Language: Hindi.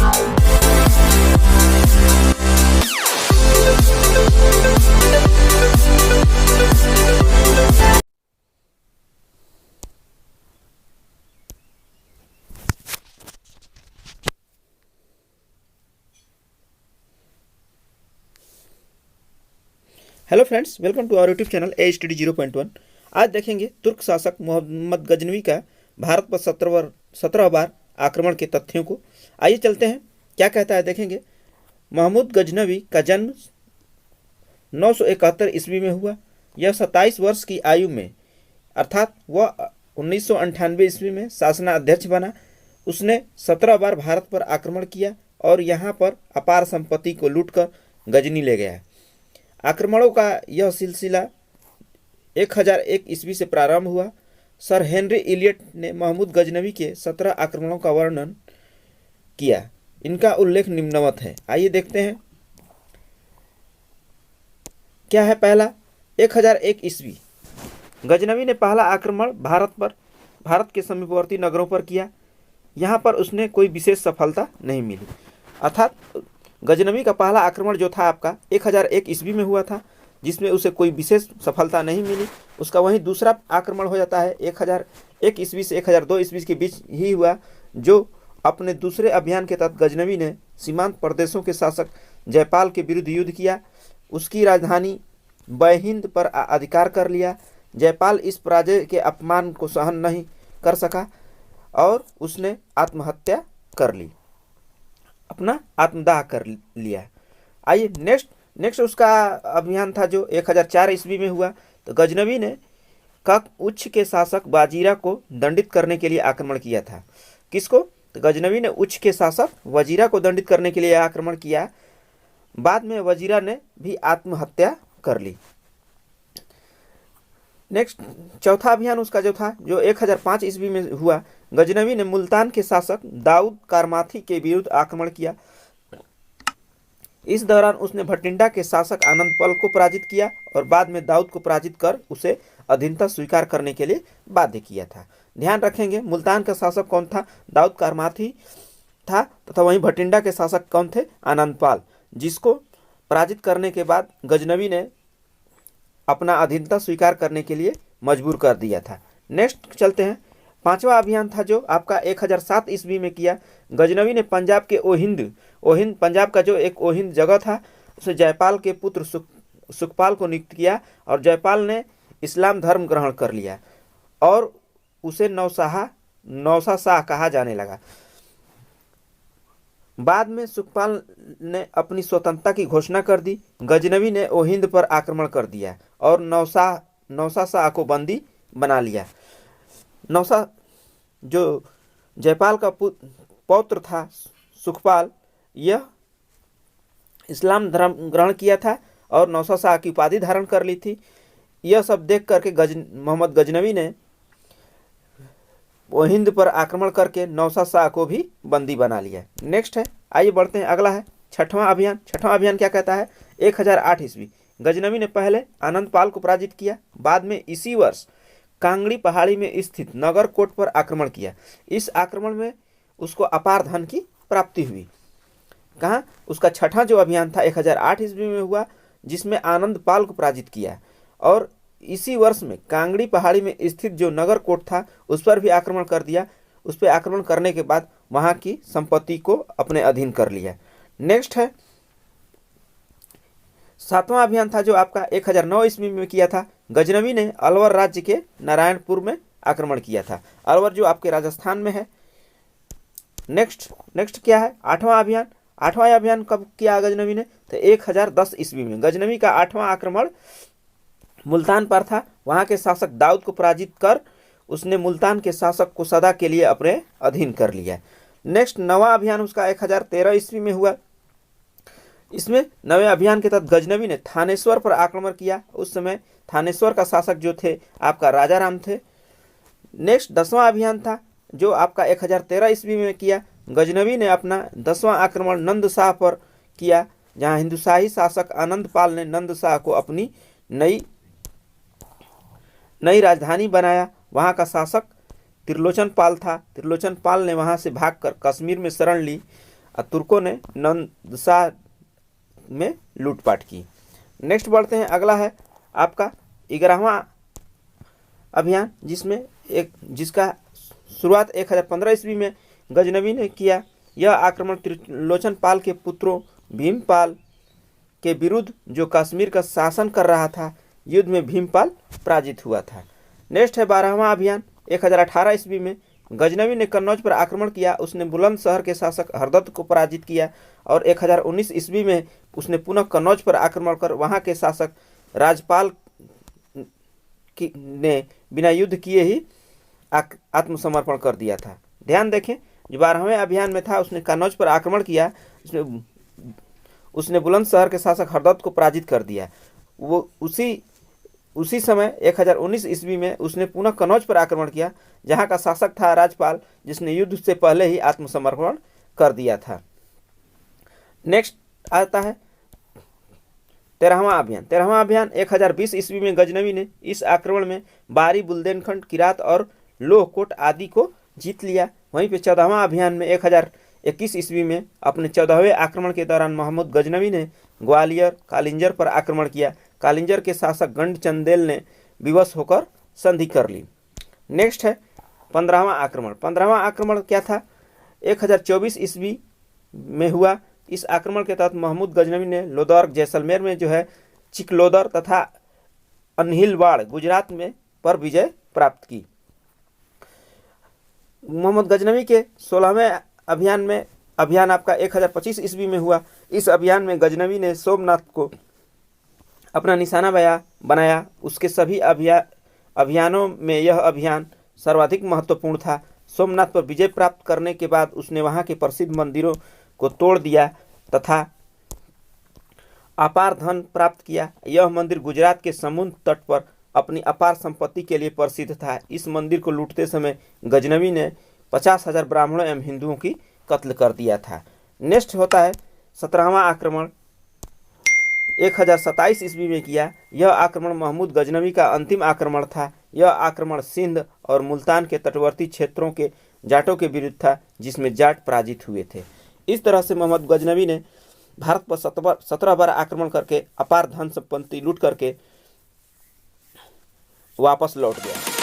Hello friends, welcome to our YouTube channel ASTD 0.1। आज देखेंगे तुर्क शासक मोहम्मद गजनवी का भारत पर 17 बार आक्रमण के तथ्यों को। आइए चलते हैं, क्या कहता है देखेंगे। महमूद गजनवी का जन्म 971 ईस्वी में हुआ। यह 27 वर्ष की आयु में अर्थात वह 1998 ईस्वी में शासनाध्यक्ष बना। उसने 17 बार भारत पर आक्रमण किया और यहाँ पर अपार संपत्ति को लूटकर गजनी ले गया। आक्रमणों का यह सिलसिला 1001 ईस्वी से प्रारंभ हुआ। सर हेनरी इलियट ने महमूद गजनवी के 17 आक्रमणों का वर्णन किया। इनका उल्लेख निम्नवत है। आइए देखते हैं क्या है। पहला, 1001 ईस्वी, गजनवी ने पहला आक्रमण भारत के समीपवर्ती नगरों पर किया। यहाँ पर उसने कोई विशेष सफलता नहीं मिली। अर्थात गजनवी का पहला आक्रमण जो था आपका 1001 ईस्वी में हुआ था, जिसमें उसे कोई विशेष सफलता नहीं मिली। उसका वहीं दूसरा आक्रमण हो जाता है 1001 ईस्वी से 1002 ईस्वी के बीच ही हुआ, जो अपने दूसरे अभियान के तहत गजनवी ने सीमांत प्रदेशों के शासक जयपाल के विरुद्ध युद्ध किया। उसकी राजधानी बहिंद पर अधिकार कर लिया। जयपाल इस पराजय के अपमान को सहन नहीं कर सका और उसने आत्महत्या कर ली, अपना आत्मदाह कर लिया। आइए नेक्स्ट उसका अभियान था जो 1004 ईस्वी में हुआ। तो गजनवी ने कक उच्च के शासक वजीरा को दंडित करने के लिए आक्रमण किया था। किसको? तो गजनवी ने उच्च के शासक वजीरा को दंडित करने के लिए आक्रमण किया। बाद में वजीरा ने भी आत्महत्या कर ली। नेक्स्ट चौथा अभियान उसका जो था जो 1005 ईस्वी में हुआ। गजनवी ने मुल्तान के शासक दाऊद कारमाथी के विरुद्ध आक्रमण किया। इस दौरान उसने भटिंडा के शासक आनंदपल को पराजित किया और बाद में दाऊद को पराजित कर उसे अधीनता स्वीकार करने के लिए बाध्य किया था। ध्यान रखेंगे, मुल्तान का शासक कौन था? दाऊद कारमाथी था, तथा वहीं भटिंडा के शासक कौन थे? आनंदपाल, जिसको पराजित करने के बाद गजनवी ने अपना अधीनता स्वीकार करने के लिए मजबूर कर दिया था। नेक्स्ट चलते हैं। पांचवा अभियान था जो आपका 1007 ईस्वी में किया। गजनवी ने पंजाब के ओहिंद पंजाब का जो एक ओहिंद जगह था, उसे जयपाल के पुत्र सुखपाल को नियुक्त किया और जयपाल ने इस्लाम धर्म ग्रहण कर लिया और उसे नौसा शाह कहा जाने लगा। बाद में सुखपाल ने अपनी स्वतंत्रता की घोषणा कर दी। गजनवी ने ओहिंद पर आक्रमण कर दिया और नौसा शाह को बंदी बना लिया। नौसा जो जयपाल का पौत्र था सुखपाल, यह इस्लाम धर्म ग्रहण किया था और नौसा शाह की उपाधि धारण कर ली थी। यह सब देख करके मोहम्मद गजनवी ने ओहिंद पर आक्रमण करके नौसा शाह को भी बंदी बना लिया। नेक्स्ट है, आइए बढ़ते हैं। अगला है छठवां अभियान। छठवां अभियान क्या कहता है? 1008 ईस्वी, गजनवी ने पहले आनंदपाल को पराजित किया। बाद में इसी वर्ष कांगड़ी पहाड़ी में स्थित नगरकोट पर आक्रमण किया। इस आक्रमण में उसको अपार धन की प्राप्ति हुई। कहाँ? उसका छठा जो अभियान था 1008 ईस्वी में हुआ, जिसमें आनंदपाल को पराजित किया और इसी वर्ष में कांगड़ी पहाड़ी में स्थित जो नगरकोट था उस पर भी आक्रमण कर दिया। उस पर आक्रमण करने के बाद वहाँ की संपत्ति को अपने अधीन कर लिया। नेक्स्ट है सातवां अभियान था जो आपका 1009 ईस्वी में किया था। गजनवी ने अलवर राज्य के नारायणपुर में आक्रमण किया था। अलवर जो आपके राजस्थान में है। नेक्स्ट क्या है? आठवां अभियान। आठवां अभियान कब किया गजनवी ने? तो 1010 ईस्वी में गजनवी का आठवां आक्रमण मुल्तान पर था। वहां के शासक दाऊद को पराजित कर उसने मुल्तान के शासक को सदा के लिए अपने अधीन कर लिया। नेक्स्ट नवा अभियान उसका 1013 ईस्वी में हुआ। इसमें नवे अभियान के तहत गजनवी ने थानेश्वर पर आक्रमण किया। उस समय थानेश्वर का शासक जो थे आपका राजा राम थे। नेक्स्ट 10वां अभियान था जो आपका 1013 ईस्वी में किया। गजनवी ने अपना 10वां आक्रमण नंद शाह पर किया, जहां हिंदुशाही शासक आनंदपाल ने नंद शाह को अपनी नई राजधानी बनाया। वहां का शासक त्रिलोचन पाल था। त्रिलोचन पाल ने वहां से भागकर कश्मीर में शरण ली और तुर्कों ने नंदशाह में लूटपाट की। नेक्स्ट बढ़ते हैं, अगला है आपका 11वां अभियान, जिसका शुरुआत 1015 ईस्वी में गजनवी ने किया। यह आक्रमण त्रिलोचन पाल के पुत्रों भीमपाल के विरुद्ध, जो कश्मीर का शासन कर रहा था। युद्ध में भीमपाल पराजित हुआ था। नेक्स्ट है 12वां अभियान। 1018 ईस्वी में गजनवी ने कन्नौज पर आक्रमण किया। उसने बुलंदशहर के शासक हरदत्त को पराजित किया और 1019 ईस्वी में उसने पुनः कन्नौज पर आक्रमण कर वहां के शासक राजपाल ने बिना युद्ध किए ही आत्मसमर्पण कर दिया था। ध्यान देखें, जो 12वें अभियान में था उसने कन्नौज पर आक्रमण किया, उसने बुलंदशहर के शासक हरदत्त को पराजित कर दिया। वो उसी समय 1019 ईस्वी में उसने पुनः कन्नौज पर आक्रमण किया, जहां का शासक था राजपाल, जिसने युद्ध से पहले ही आत्मसमर्पण कर दिया था। नेक्स्ट आता है 13वां अभियान। 13वां अभियान 1020 ईस्वी में गजनवी ने इस आक्रमण में बारी, बुंदेलखंड, किरात और लोहकोट आदि को जीत लिया। वहीं पे 14वां अभियान में 1021 ईस्वी में अपने 14वें आक्रमण के दौरान मोहम्मद गजनवी ने ग्वालियर, कालिंजर पर आक्रमण किया। कालिंजर के शासक गंड चंदेल ने विवश होकर संधि कर ली। नेक्स्ट है 15वां आक्रमण। 15वां आक्रमण क्या था? 1024 ईस्वी में हुआ। इस आक्रमण के तहत मोहम्मद गजनवी ने लोदौर, जैसलमेर में जो है चिकलोदर तथा अनहिलवाड़ गुजरात में पर विजय प्राप्त की। मोहम्मद गजनवी के 16वें अभियान आपका 1025 ईस्वी में हुआ। इस अभियान में गजनवी ने सोमनाथ को अपना निशाना बनाया। उसके सभी अभियानों में यह अभियान सर्वाधिक महत्वपूर्ण था। सोमनाथ पर विजय प्राप्त करने के बाद उसने वहां के प्रसिद्ध मंदिरों को तोड़ दिया तथा अपार धन प्राप्त किया। यह मंदिर गुजरात के समुद्र तट पर अपनी अपार संपत्ति के लिए प्रसिद्ध था। इस मंदिर को लूटते समय गजनवी ने 50,000 ब्राह्मणों एवं हिंदुओं की कत्ल कर दिया था। नेक्स्ट होता है 17वां आक्रमण। 1027 ईस्वी में किया। यह आक्रमण महमूद गजनवी का अंतिम आक्रमण था। यह आक्रमण सिंध और मुल्तान के तटवर्ती क्षेत्रों के जाटों के विरुद्ध था, जिसमें जाट पराजित हुए थे। इस तरह से मोहम्मद गजनवी ने भारत पर 17 बार आक्रमण करके अपार धन संपत्ति लूट करके वापस लौट गया।